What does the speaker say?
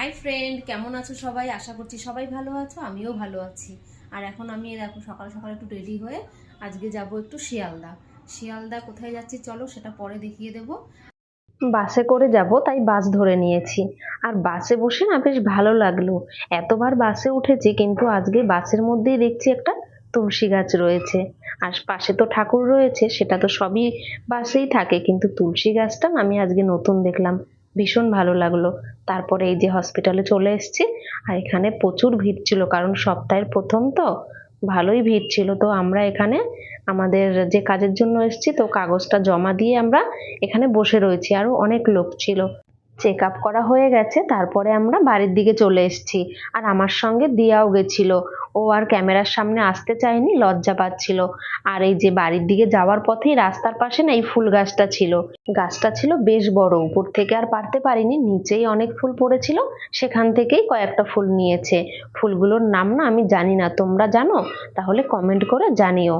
Hi friend, কেমন আছো সবাই? আশা করছি সবাই ভালো আছো, আমিও ভালো আছি। আর এখন আমি দেখো সকাল সকাল একটু রেডি হয়ে আজকে যাব একটু শিয়ালদা। শিয়ালদা কোথায় যাচ্ছি চলো সেটা পরে দেখিয়ে দেবো। বাসে করে যাব, তাই বাস ধরে নিয়েছি। আর বাসে বসে না বেশ ভালো লাগলো। এতবার বাসে উঠেছি, কিন্তু আজকে বাসের মধ্যেই দেখছি একটা তুলসী গাছ রয়েছে। আর পাশে তো ঠাকুর রয়েছে, সেটা তো সবই বাসেই থাকে, কিন্তু তুলসী গাছটা না আমি আজকে নতুন দেখলাম। ভীষণ ভালো লাগলো। তারপরে এই যে হসপিটালে চলে এসেছি। আর এখানে প্রচুর ভিড় ছিল, কারণ সপ্তাহের প্রথম তো ভালোই ভিড় ছিল। তো আমরা এখানে আমাদের যে কাজের জন্য এসেছি, তো কাগজটা জমা দিয়ে আমরা এখানে বসে রয়েছি। আরো অনেক লোক ছিল। চেক আপ করা হয়ে গেছে, তারপরে আমরা বাড়ির দিকে চলে এসেছি। আর আমার সঙ্গে দিয়াও গেছিল। ও আর ক্যামেরার সামনে আসতে চায়নি, লজ্জা পাচ্ছিল। আর এই যে বাড়ির দিকে যাওয়ার পথেই রাস্তার পাশে না এই ফুল গাছটা ছিল। গাছটা ছিল বেশ বড়, উপর থেকে আর পারতে পারিনি, নিচেই অনেক ফুল পড়েছিল। সেখান থেকেই কয়েকটা ফুল নিয়েছে। ফুলগুলোর নাম না আমি জানি না, তোমরা জানো? তাহলে কমেন্ট করে জানিও।